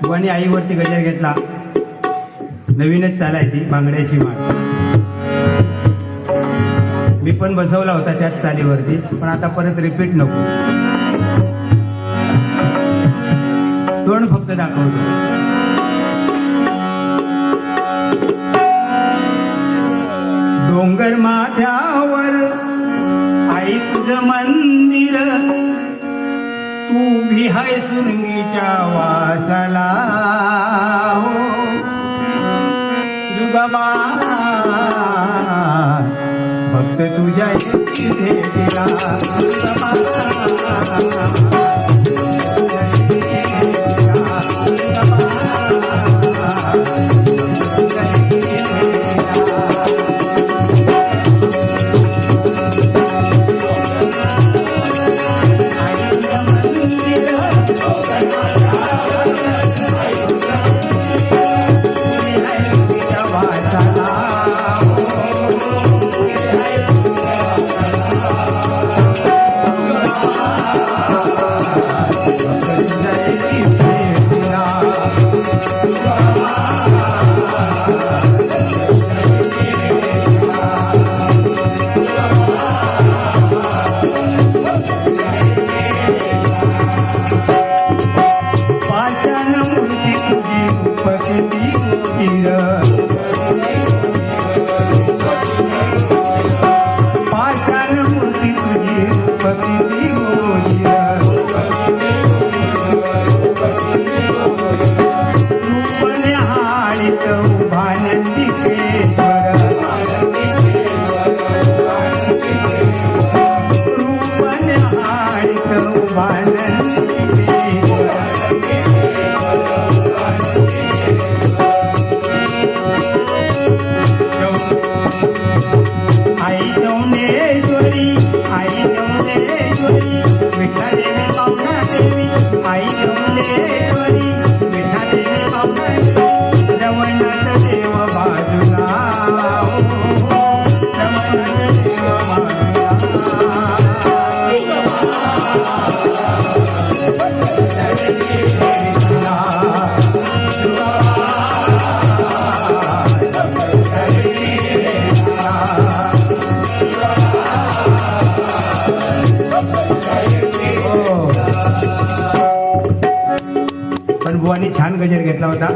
बुवानी आईवरती गजर घेतला. नवीनच चालायची बांगड्याची माळ. मी पण बसवला होता त्याच चालीवरती, पण आता परत रिपीट नको. तोंड फक्त दाखवतो. डोंगर माथ्यावर आई तुझं मंदिर, तू भी हाय सुरंगीच्या वासाला. हो जुगाबा भक्त तुझ्या भेटीला. पण बुवानी छान गजर घेतला होता,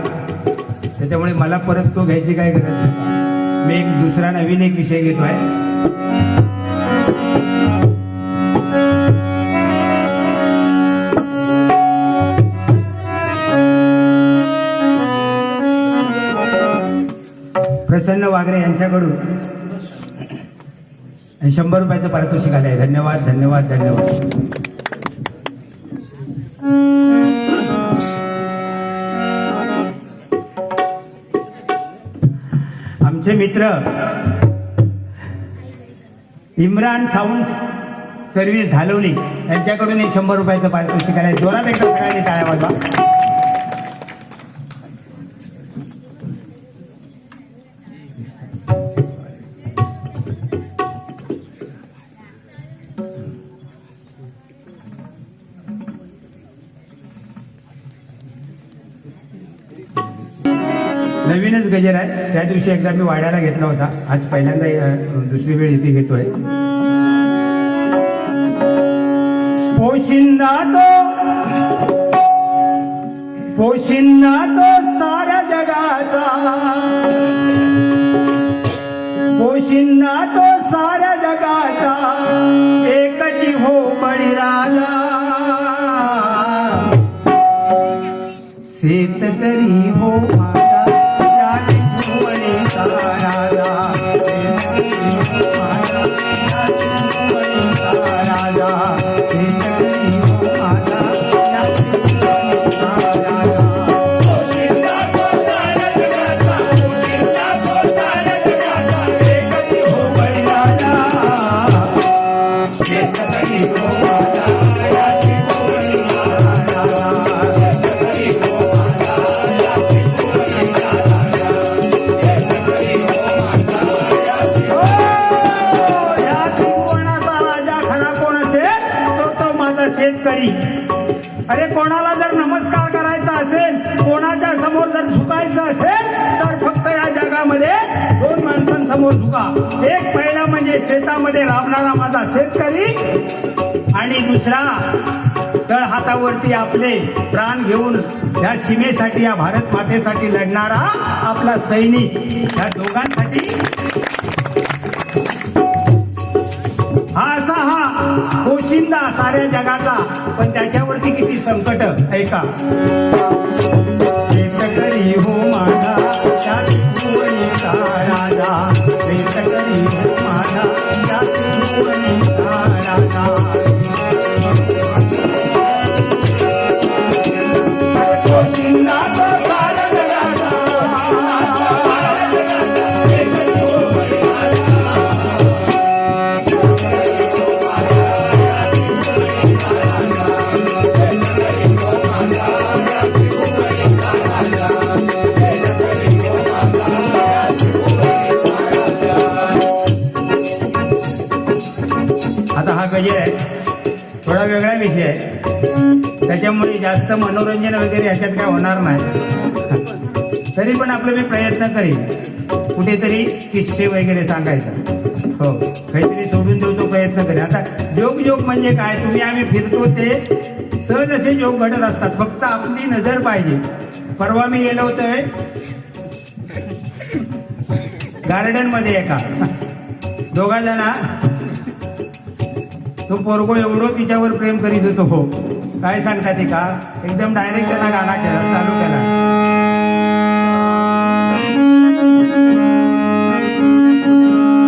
त्याच्यामुळे मला परत तो घ्यायची काय गरज नाही. मी एक दुसरा नवीन एक विषय घेतोय. प्रसन्न वागरे यांच्याकडून 100 रुपयाचं पारितोषिक आलंय. धन्यवाद धन्यवाद धन्यवाद. आमचे मित्र इम्रान साऊंड सर्व्हिस धालवली यांच्याकडून 100 रुपयाचं पारितोषिक आलंय. जोरात एकदा सगळ्यांनी टाळ्या वाजवा. नवीनच गजर आहे. त्या दिवशी एकदा मी वाड्याला घेतला होता, आज पहिल्यांदा दुसरी वेळ इथे घेतोय. पोशिंदा तो साऱ्या जगाचा, पोशिंदा तो साऱ्या जगाचा, एकची हो बळीराजा. शेतकरी हो शेतकरी. अरे कोणाला जर नमस्कार करायचा असेल झुकायचं असेल तर फक्त या जगामध्ये दोन माणसांसमोर झुका. एक पहिला म्हणजे शेतामध्ये राबणारा माझा शेतकरी, आणि दुसरा तळ हातावरती आपले प्राण घेऊन या सीमेसाठी, या भारत मातेसाठी लढणारा आपला सैनिक. या दोघांसाठी हा पोशिंदा साऱ्या जगाचा, पण त्याच्यावरती किती संकट. ऐका. शेतकरी हो माझा त्याची भुवनीचा राजा, शेतकरी हो माझा त्याची भुवनीचा राजा. पोशिंदा गजर आहे, थोडा वेगळा विषय आहे, त्याच्यामुळे जास्त मनोरंजन वगैरे ह्याच्यात काय होणार नाही. तरी पण आपलं मी प्रयत्न करीन कुठेतरी किस्से वगैरे सांगायचा. हो, काहीतरी सोडून देऊ प्रयत्न करेन. आता जोक म्हणजे काय, तुम्ही आम्ही फिरतो ते सहज असे जोक घडत असतात, फक्त आपली नजर पाहिजे. परवा मी गेलो होतोय गार्डन मध्ये, एका दोघा जणा तो पोरगो एवढं तिच्यावर प्रेम करीत होतो. हो, काय सांगता ते का एकदम डायरेक्ट त्यांना गाणं चालू केला.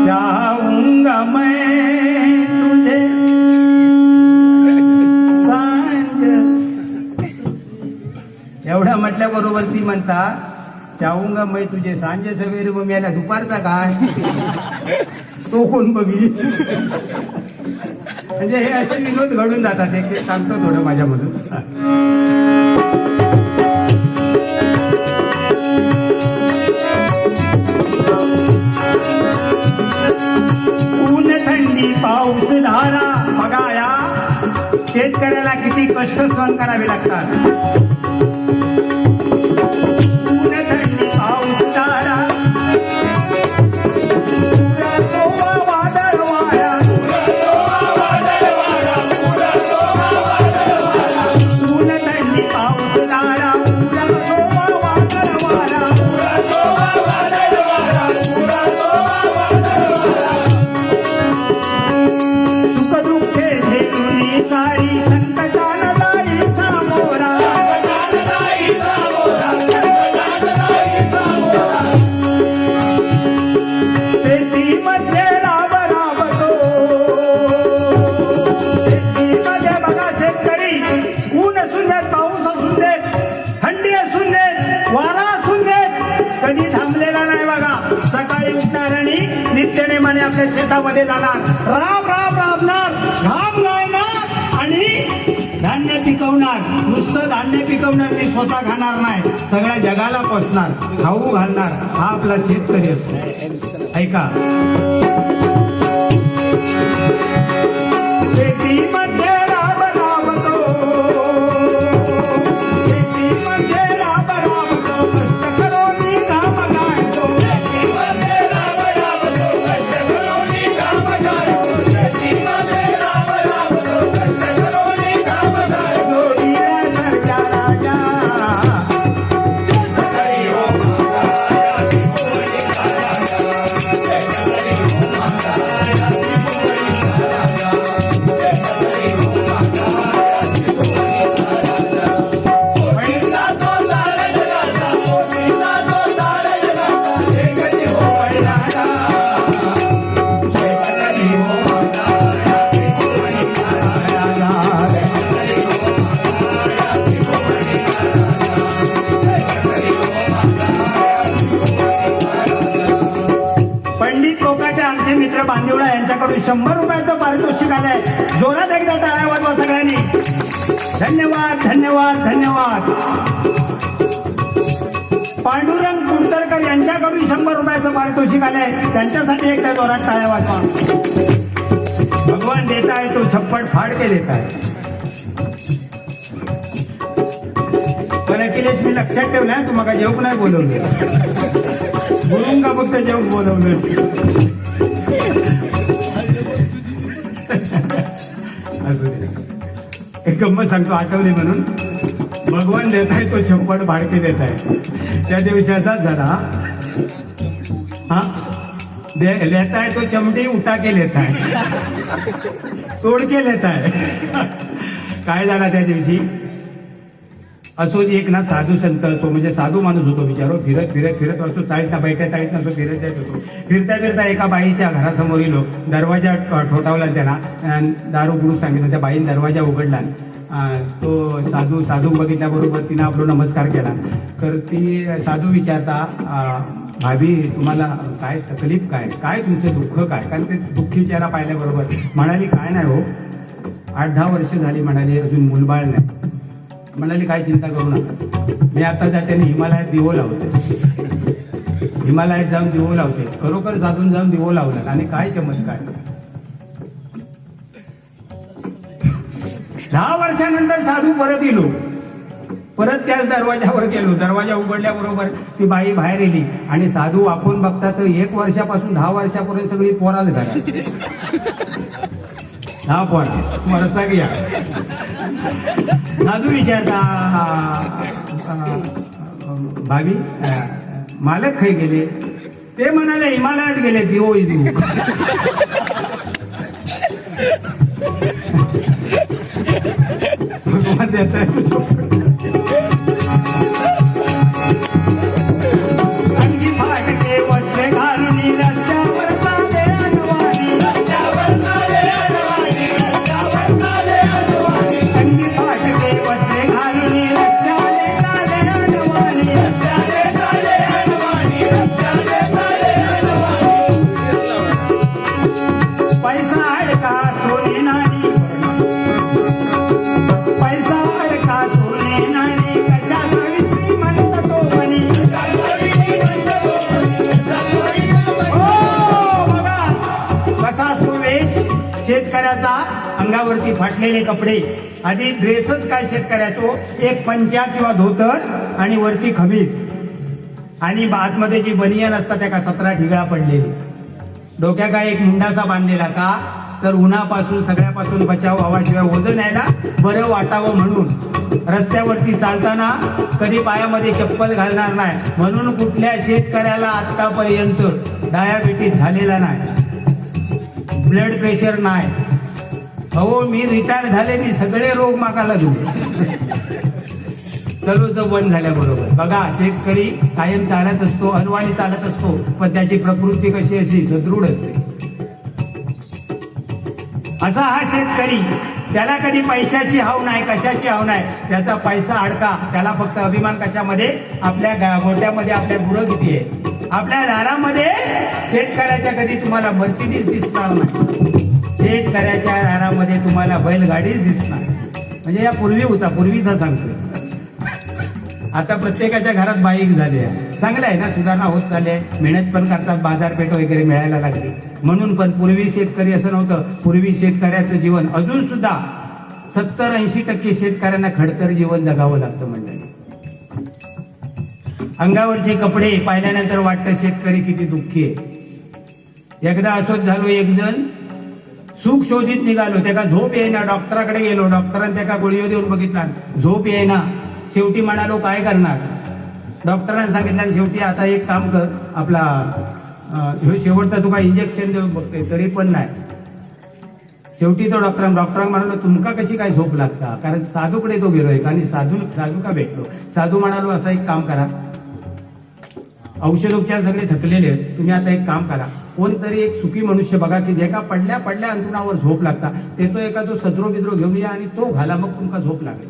चाहूंगा मैं तुझे सांज, एवढं म्हटल्याबरोबर ती म्हणता चाहूंगा मैं तुझे सांज सवेरे. मग याला दुपारचा काय तो कोण बघी. म्हणजे हे असे विनोद घडून जातात. एक सांगतो थोडं माझ्यामधून. ऊन थंडी पाऊस धारा, बघा या शेतकऱ्याला किती कष्ट सहन करावे लागतात. ऊन थंडी पाऊस धारा, आपल्या शेतामध्ये जाणार, राबणार, घाम गाळणार आणि धान्य पिकवणार. नुसतं धान्य पिकवणार नाही, स्वतः खाणार नाही, सगळ्या जगाला पोचणार, खाऊ घालणार. हा आपला शेतकरी असतो. ऐका. शेतीमध्ये राबतो, शेतीमध्ये राबतो, कष्ट करून काम गायतो. मित्र बांदिवडा यांच्याकडून 100 रुपयाचं पारितोषिक आलंय. जोरात एकदा टाळ्या वाजवा सगळ्यांनी. धन्यवाद. पांडुरंग कुंटरकर यांच्याकडून 100 रुपयाचं पारितोषिक आलंय, त्यांच्यासाठी एकदा जोरात टाळ्या वाजवा. भगवान देता है तो छप्पड फाड़ के देता है. पण अखिलेश मी लक्षात ठेवलं तू मग जेवण नाही बोलवले बोलून का फक्त जेवण बोलवलं असू दे. एक गंमत सांगतो आठवली म्हणून. भगवान देत आहे तो छप्पड भाडके देत आहे. त्या दिवशी असाच झाला. हा लेता है तो चमडी उठा के लेता है तोड के लेता है. काय झाला त्या दिवशी. असो एक ना साधू संत असो म्हणजे साधू माणूस होतो बिचारो. फिरत फिरत फिरत असतो चाळीतना बैठ्या चाळीतना असो फिरत जात होतो. फिरता फिरता एका बाईच्या घरासमोर इलो. दरवाजा ठोठावला त्याला. दारू गुडू सांगितलं. त्या बाईने दरवाजा उघडला. तो साधू बघितल्याबरोबर तिनं आपला नमस्कार केला. तर ती साधू विचारता भाभी तुम्हाला काय तकलीफ काय काय तुमचं दुःख काय. कारण ते दुःखी चेहरा पाहिल्याबरोबर म्हणाली काय नाही हो 8-10 वर्ष झाली म्हणाली अजून मूलबाळ नाही. म्हणाली काय चिंता करू नका मी आता त्याने हिमालयात दिवो लावते. हिमालयात जाऊन दिवो लावते. खरोखर साधून जाऊन दिवो लावला आणि काय चमत्कार. 10 वर्षानंतर साधू परत येलो. परत त्याच दरवाजावर गेलो. दरवाजा उघडल्याबरोबर ती बाई बाहेर येली आणि साधू आपण बघता तर 1 वर्षापासून 10 वर्षापर्यंत सगळी पोराच घरात. 10 पोरा मरसा घ्या. साधू विचारता भाभी मालक खाई गेले. ते म्हणाले हिमालयात गेले दिवो दिवो. भगवान देत आहे शेतकऱ्याचा अंगावरती फाटलेले कपडे. आधी ड्रेसच काय शेतकऱ्याचो एक पंचा किंवा धोतर आणि वरती खमीज आणि आतमध्ये जी बनियन असतात त्या 17 ठिगळा पडलेली. डोक्या काय एक मुंडासा बांधलेला का तर उन्हापासून सगळ्यापासून बचाव हवाशिवाय ओझं न्यायला बरं वाटावं म्हणून. रस्त्यावरती चालताना कधी पायामध्ये चप्पल घालणार नाही म्हणून कुठल्या शेतकऱ्याला आतापर्यंत डायाबिटीस झालेला नाही. ब्लड प्रेशर नाही. अहो मी रिटायर झाले मी सगळे रोग मागा लागू. चलोच बंद झाल्याबरोबर बघा शेतकरी कायम चालत असतो अनवाणी चालत असतो पण त्याची प्रकृती कशी अशी सदृढ असते. असा हा शेतकरी. त्याला कधी पैशाची हाव नाही कशाची हाव नाही. त्याचा पैसा अडका. त्याला फक्त अभिमान कशामध्ये आपल्या गोट्यामध्ये आपल्या गुरं किती आहे. आपल्या दारामध्ये शेतकऱ्याच्या कधी तुम्हाला मर्सिडीज दिसणार नाही. शेतकऱ्याच्या दारामध्ये तुम्हाला बैलगाडीच दिसणार. म्हणजे या पूर्वी होता पूर्वीचा सांगतो. आता प्रत्येकाच्या घरात बाईक झाली आहे. चांगलं आहे ना सुधारणा होत चालली आहे. मेहनत पण करतात बाजारपेठ वगैरे मिळायला लागली म्हणून. पण पूर्वी शेतकरी असं नव्हतं. पूर्वी शेतकऱ्याचं जीवन अजून सुद्धा 70-80% शेतकऱ्यांना खडतर जीवन जगावं लागतं. म्हणजे अंगावरचे कपडे पाहिल्यानंतर वाटतं शेतकरी किती दुःखी आहे. एकदा असंच झालो. एक जण सुख शोधित निघालो. त्याला झोप येईना. डॉक्टराकडे गेलो. डॉक्टरांनी त्याला गोळीवर देऊन बघितला झोप येईना. शेवटी म्हणालो काय करणार. डॉक्टरांनी सांगितलं शेवटी आता एक काम कर आपला हे शेवटचा तुका इंजेक्शन देऊन बघते तरी पण नाही. शेवटी तो डॉक्टरांना म्हणालो तुमका कशी काय झोप लागता. कारण साधूकडे तो गेलो एक आणि साधू का भेटलो. साधू म्हणालो असं एक काम करा औषधोपचार सगळे थकलेले आहेत. तुम्ही आता एक काम करा कोणतरी एक सुखी मनुष्य बघा की जे का पडल्या अंतरुणावर झोप लागता ते तो एका तो सदरो बिद्रो घेऊन या आणि तो घाला मग तुमका झोप लागेल.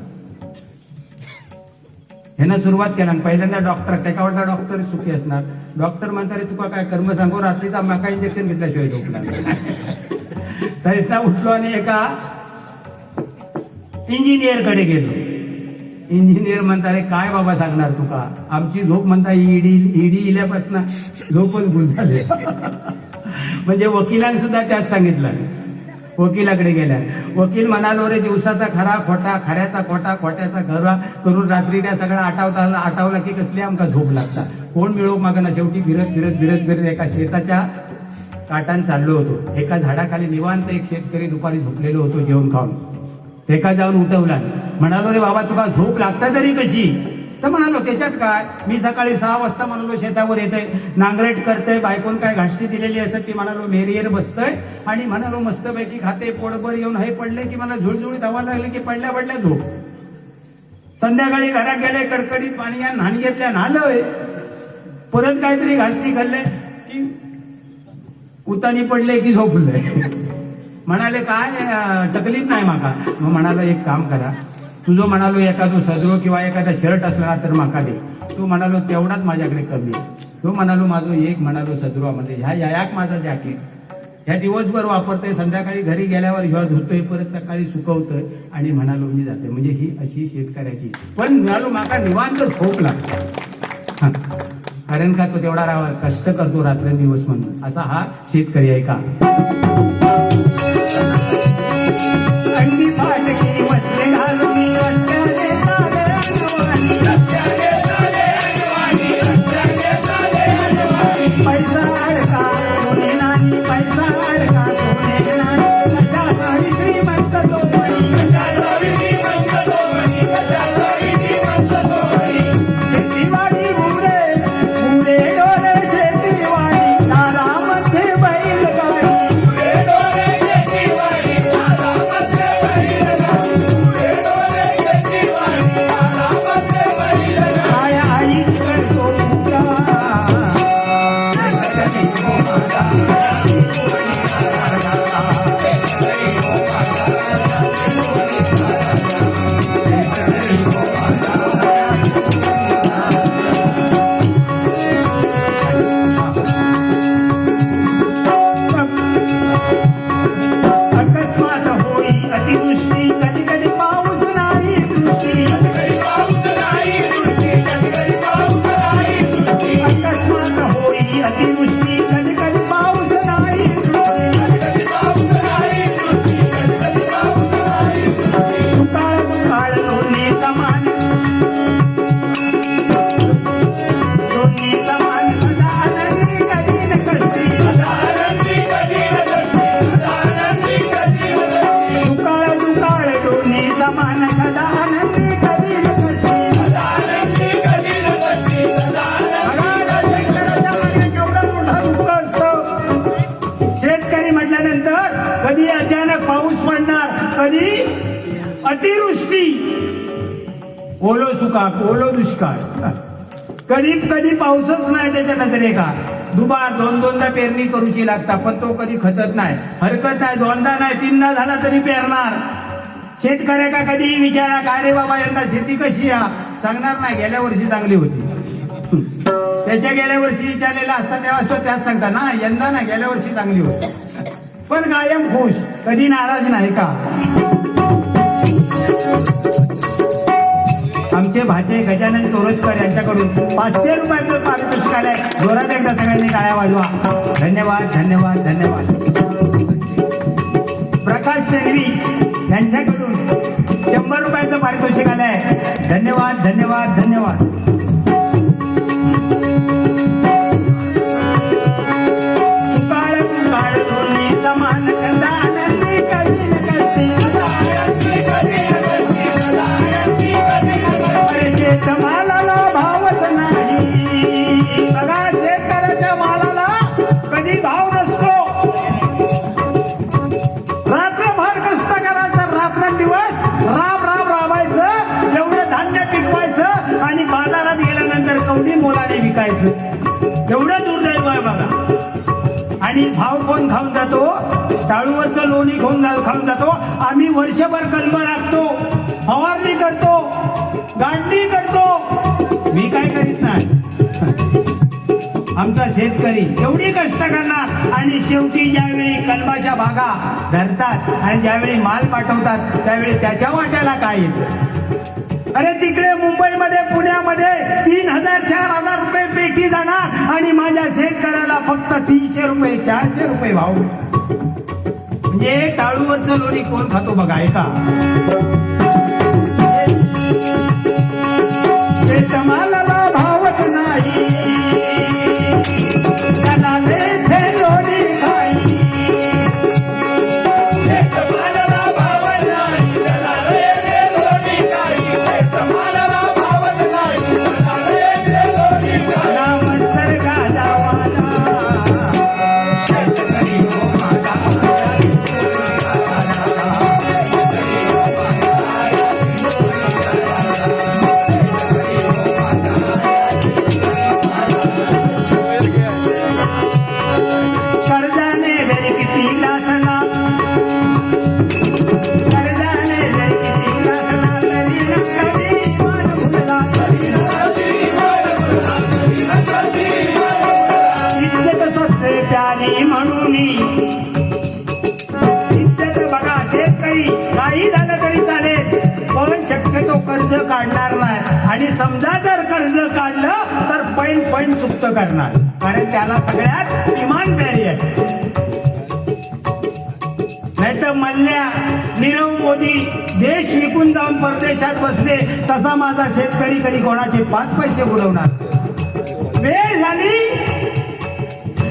ह्यानं सुरुवात केला. पहिल्यांदा डॉक्टर त्याच्या वाटला डॉक्टर सुखी असणार. डॉक्टर म्हणता रे तुका काय कर्म सांगू रात्रीचा मका इंजेक्शन घेतल्याशिवाय झोप लागेल. तरीच ना उठलो आणि एका इंजिनियरकडे गेलो. इंजिनियर म्हणता रे काय बाबा सांगणार तुका आमची झोप म्हणता ईडी इल्यापासून झोपच भूल झाले. म्हणजे वकिलांनी सुद्धा त्याच सांगितलं वकिलाकडे गेल्या. वकील म्हणालो रे दिवसाचा खरा खोटा, खऱ्याचा खोटा, खोट्याचा खरा करून रात्री त्या सगळं आटावला की कसली आमका झोप लागता. कोण मिळव मागना. शेवटी फिरत एका शेताच्या काटान चाललो होतो. एका झाडाखाली निवांत एक शेतकरी दुपारी झोपलेलो होतो जेवण खाऊन. एका जाऊन उठवला. म्हणालो रे बाबा तुका झोप लागता तरी कशी. तर म्हणालो त्याच्यात काय, मी सकाळी 6 वाजता म्हणालो शेतावर येतोय, नांगरेट करतोय, बायकोन काय घाष्टी दिलेली असत ती म्हणालो मेरियर बसतोय आणि म्हणालो मस्तपैकी खाते, पोटभर येऊन हे पडले की मला झुळझुळीत हवा लागली की पडल्या झोप. संध्याकाळी घरात गेले, कडकडीत पाणी या न्हाण घेतल्या, न्हालोय, परत काहीतरी घाष्टी खाल्ले की उतानी पडले की झोपले. म्हणाले काय तकलीफ नाही माका. मग म्हणालो एक काम करा, तुझं म्हणालो एखादं सदरो किंवा एखादा शर्ट असला ना तर माका दे. तू म्हणालो तेवढाच माझ्याकडे कमी आहे. तो म्हणालो माझं एक म्हणालो सदरो म्हणजे ह्या याक माझा जॅकेट ह्या दिवसभर वापरतोय, संध्याकाळी घरी गेल्यावर ह्या धुतोय, परत सकाळी सुकवतोय आणि म्हणालो मी जाते. म्हणजे ही अशी शेतकऱ्याची. पण म्हणालो माका निवांत झोप लागतो, कारण का तो तेवढा कष्ट करतो रात्रंदिवस म्हणून. असा हा शेतकरी आहे का. अंडी फाटकी मसले घालून पैसा अडका सोने नाही, पैसा अडका सोने नाही, कशासाठी श्रीमंत तो म्हणी, शेतीवाडी उरे उरे डोळे शेतीवाडी दारामध्ये बैलगाडी, काय आई करतो तुका. अकस्मात होई अतिवृष्टी, कधी कधी पाऊस नाही दृष्टी, अकस्मात होई अतिवृष्टी, कधी कधी पाऊस नाही दुकाळ दुकाळ दोन्ही समान, दोन्ही समान सदा आनंदी कधी न कष्टी, दुकाळ दुकाळ दोन्ही समान सदा आनंदी कधी न कष्टी. शेतकरी म्हटल्यानंतर कधी अचानक पाऊस पडणार, कधी अतिवृष्टी, ओलो सुकाळ, ओलो दुष्काळ, कधी कधी पाऊसच नाही त्याच्या नजरेका. दुबार दोनदा पेरणी करूची लागता, पण तो कधी खचत नाही, हरकत नाही, 2दा नाही 3दा झाला तरी पेरणार. शेतकऱ्याका कधी विचारा काय रे बाबा यंदा शेती कशी आहे, सांगणार नाही गेल्या वर्षी चांगली होती. त्याच्या गेल्या वर्षी विचारलेला असता तेव्हा असतो त्याच सांगता ना यंदा ना गेल्या वर्षी चांगली होती. पण कायम खुश, कधी नाराज नाही का. आमचे भाचे गजानन तोरसकर यांच्याकडून 500 रुपयाचं पारितोषिक आलंय. जोरात एकदा सगळ्यांनी टाळ्या वाजवा. धन्यवाद धन्यवाद धन्यवाद. प्रकाश शेगवी यांच्याकडून 100 रुपयाचं पारितोषिक आलंय. धन्यवाद धन्यवाद धन्यवाद. सुकाळ सुकाळ दोन्ही समान खंदा आनंदी कधी न कधी, मालाला भावच नाही. बघा शेतकऱ्याच्या मालाला कधी भाव नसतो. रात्रभर कष्ट करायचं, रात्रंदिवस राबायचं, एवढं धान्य पिकवायचं आणि बाजारात गेल्यानंतर कवडी मोलाने विकायचं. एवढं दुर्दैव आहे बघा. आणि भाव कोण खाऊन जातो, टाळूवरचं लोणी खाऊन जातो. आम्ही वर्षभर कलम राखतो, फवारणी करतो, गांडी करतो, मी काय करीत नाही. आमचा शेतकरी एवढी कष्ट करणार आणि शेवटी ज्यावेळी कलमाच्या बागा धरतात आणि ज्यावेळी माल पाठवतात त्यावेळी त्याच्या वाट्याला काय येतं. अरे तिकडे मुंबईमध्ये पुण्यामध्ये 3000-4000 रुपये पेटी जाणार आणि माझ्या शेतकऱ्याला फक्त 300 रुपये 400 रुपये भाव. म्हणजे टाळूवरचं लोणी कोण खातो बघा, ऐका. शेतमालाला भावच नाही, त्याला लेथे लोणी खाई. शेतमालाला भावच नाही, त्याला लेथे लोणी खाई. शेतमालाला भावच नाही, त्याला लेथे लोणी खाई. मंतर गाजावाला शेतकरी हो माझा. म्हणून इज्जत बघा, शेतकरी काही झालं तरी चालेल, पण शक्यतो कर्ज काढणार नाही. आणि समजा जर कर्ज काढलं तर पैन चुकतं करणार, कारण त्याला सगळ्यात इमान प्यारी आहे. नाहीतर मल्ल्या नीरव मोदी देश विकून जाऊन परदेशात बसले, तसा माझा शेतकरी कधी कोणाचे 5 पैसे उडवणार. वेळ झाली,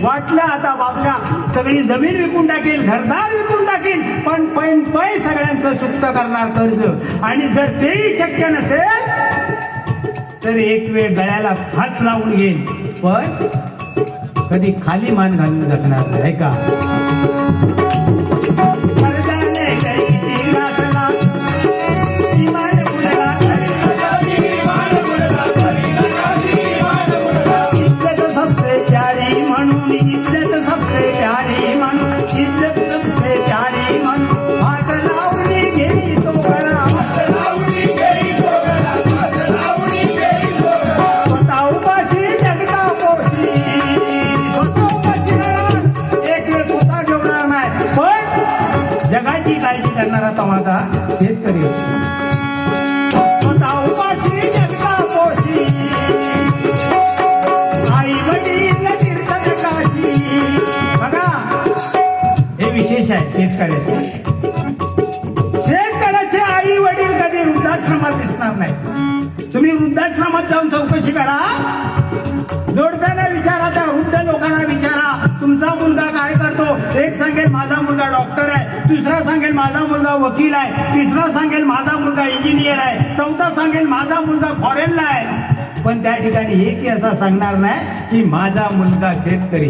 वाटलं आता बाबल्या सगळी जमीन विकून टाकेल, घरदार विकून टाकेल, पण पै सगळ्यांचं चुकतं करणार कर्ज. आणि जर तेही शक्य नसेल तर एक वेळ गळ्याला फास लावून घेईल, पण कधी खाली मान घालून जगणार नाही, का. जगाची काळजी करणारा तो माझा शेतकरी असतो. स्वतः उपाशी जगता पोशी, आई वडील तीर्थकाशी. बघा, हे विशेष आहे शेतकऱ्याचे. शेतकऱ्याचे आई वडील कधी वृद्धाश्रमात दिसणार नाही. तुम्ही वृद्धाश्रमात जाऊन चौकशी करा, जोडप्याला विचारा, त्या वृद्ध लोकांना विचारा, तुमचा मुलगा काय करतो. एक सांगेल माझा मुलगा डॉक्टर आहे, दुसरा सांगेल माझा मुलगा वकील आहे, तिसरा सांगेल माझा मुलगा इंजिनियर आहे, चौथा सांगेल माझा मुलगा फॉरेनला आहे. पण त्या ठिकाणी एकही असा सांगणार नाही की माझा मुलगा शेतकरी.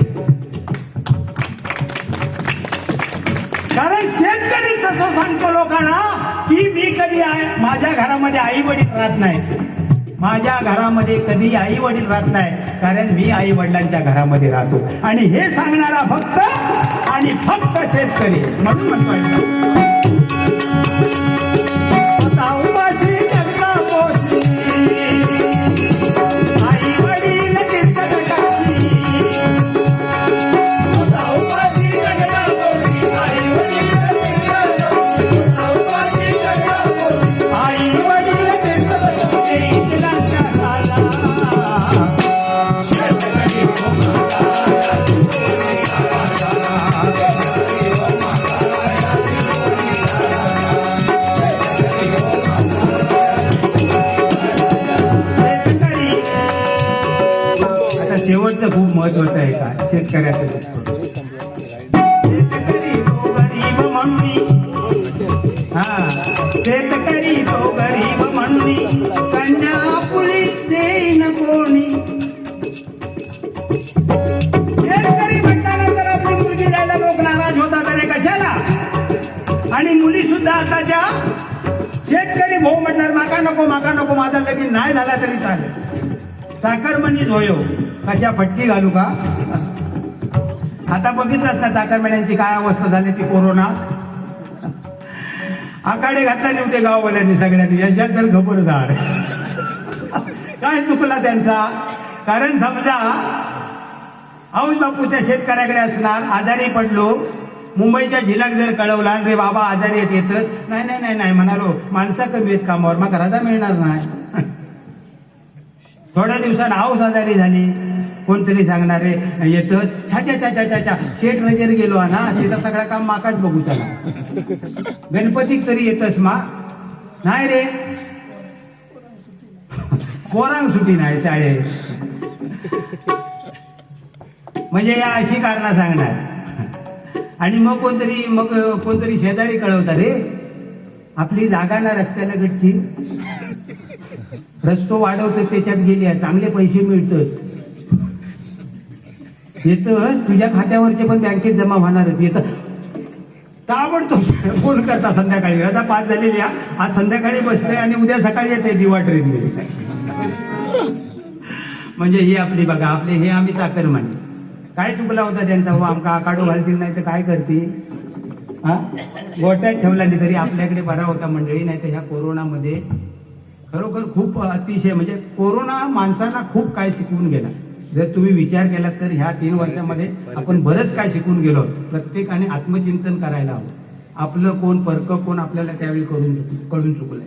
कारण शेतकरी तसं सांगतो लोकांना की मी कधी माझ्या घरामध्ये आई वडील राहत नाही, माझ्या घरामध्ये कधी आई वडील राहत नाही, कारण मी आई वडिलांच्या घरामध्ये राहतो. आणि हे सांगणारा फक्त आणि फक्त शेतकरी. म्हणून म्हणतोय आई वडील तीर्थकाशी, आई वडील शेवटचं खूप महत्वाचं आहे का शेतकऱ्याचं. शेतकरी तो गरीब म्हणून, हा शेतकरी तो गरीब म्हणून कन्या पुरी देईन कोणी. शेतकरी म्हटल्यानंतर आपली मुलगी द्यायला लोक नाराज होतात, अरे कशाला. आणि मुली सुद्धा आताच्या शेतकरी भाऊ म्हणणार माका नको, माझा लगीन नाही झाला तरी चालेल, चाकरमनीच होयो, कशा फटकी घालू का. आता बघितलंच ना चाकरमण्यांची काय अवस्था झाली ती कोरोना. आकाडे घातला नव्हते गाववाल्यांनी सगळ्यांनी, याच्यात तर खबर झाड. काय चुकला त्यांचा. कारण समजा औष बापू त्या शेतकऱ्याकडे असणार, आजारी पडलो, मुंबईच्या झिलक जर कळवला, रे बाबा आजारी येतच नाही म्हणालो, माणसं कमी आहेत कामावर, मग रजा मिळणार नाही. थोड्या दिवसात हाऊस आजारी झाली, कोणतरी सांगणारे येतं छा छा छा छा छा छा शेठ रजेर गेलो हा ना तिथं सगळं काम माकाच बघू त्याला गणपतीक तरी येतच मा नाही रे पोरांग सुटी नाही शाळेत म्हणजे या अशी कारणं सांगणार आणि मग कोणतरी शेजारी कळवतात रे आपली जागा ना रस्त्याला गटची रस्तो वाढवतो त्याच्यात गेली चांगले पैसे मिळतच येतच तुझ्या खात्यावरचे पण बँकेत जमा होणारच येतं ताबडतोब फोन करता संध्याकाळी आता 5 झालेली आज संध्याकाळी बसते आणि उद्या सकाळी येते दिवा ट्रेन म्हणजे ही आपली बघा आपले हे आम्ही चाकर मांडले काय चुकला होता त्यांचा हो आमका काढू घालतील नाही तर काय करते हा गोट्यात ठेवला नाही तरी आपल्याकडे बरा होता मंडळी नाही तर ह्या कोरोनामध्ये खरोखर खूप अतिशय म्हणजे कोरोना माणसाला खूप काय शिकवून गेला जर तुम्ही विचार केला तर ह्या 3 वर्षामध्ये आपण बरंच काय शिकून गेलो प्रत्येकाने आत्मचिंतन करायला हवं आपलं कोण परक कोण आपल्याला त्यावेळी कळून चुकलंय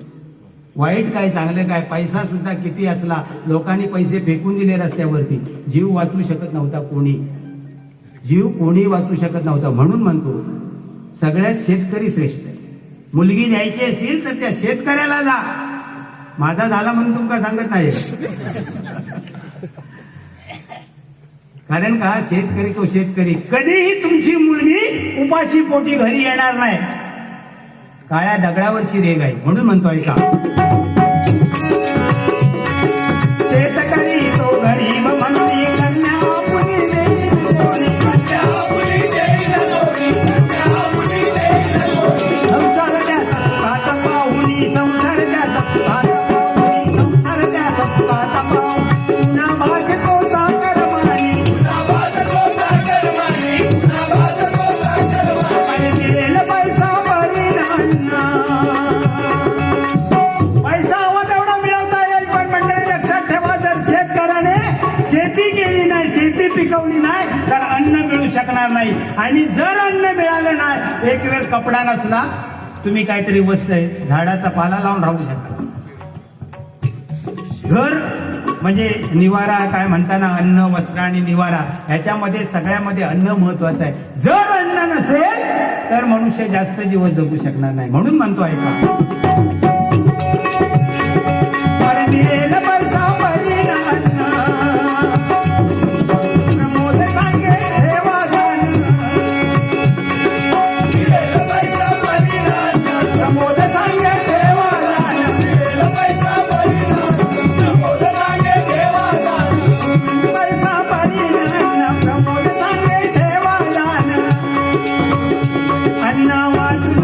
वाईट काय चांगलं काय पैसा सुद्धा किती असला लोकांनी पैसे फेकून दिले रस्त्यावरती जीव वाचू शकत नव्हता कोणी वाचू शकत नव्हता म्हणून म्हणतो सगळ्यात शेतकरी श्रेष्ठ मुलगी द्यायची असेल तर त्या शेतकऱ्याला जा माझा झाला म्हणून तुमका सांगत नाही कारण का शेतकरी तो शेतकरी कधीही तुमची मुलगी उपाशी पोटी घरी येणार नाही काळ्या दगडावरची रेग आहे म्हणून म्हणतोय का शेतकरी तो गरीब म्हणून कन्या मुली देईल कोणी, कन्या मुली देईल कोणी, कन्या मुली देईल कोणी. संसार द्याचा हात पाहुनी संसार द्याचा हात पाहुनी संसार द्याचा हात पाहुनी पुन्हा भाजको साखर मानी पुन्हा भाजको साखर मानी पुन्हा भाजको साखर मानी दिलेला पैसा भरी पैसा हवा तेवढा मिळवता येईल पण मंडळी लक्षात ठेवा जर शेतकऱ्याने शेती केली नाही शेती पिकवली नाही तर अन्न मिळू शकणार नाही आणि जर अन्न मिळालं नाही एक वेळ कपडा नसला तुम्ही काहीतरी वस्तू आहे झाडाचा पाला लावून राहू शकता घर म्हणजे निवारा काय म्हणताना अन्न वस्त्र आणि निवारा ह्याच्यामध्ये सगळ्यामध्ये अन्न महत्वाचं आहे जर अन्न नसेल तर मनुष्य जास्त दिवस जगू शकणार नाही म्हणून म्हणतो ऐका पैसा प्रमोद सांगे ठेवा प्रमोद सांगे ठेवा पैसा प्रमोद सांगे ठेवा अन्न वाटून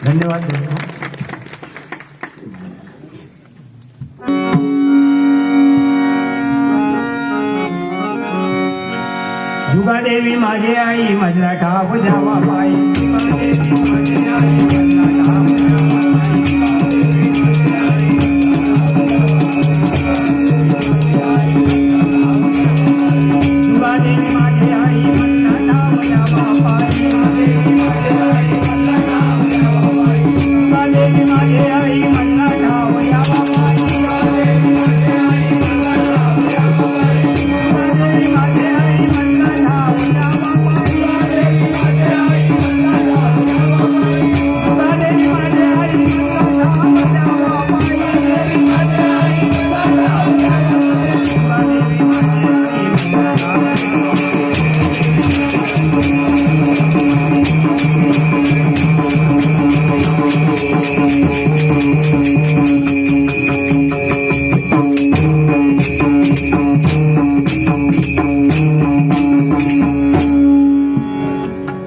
धन्यवाद जुगादेवी माझी आई माझ्या ठाव जावा बाई जुगादेवी माझी आई माझ्या ठाव जावा बाई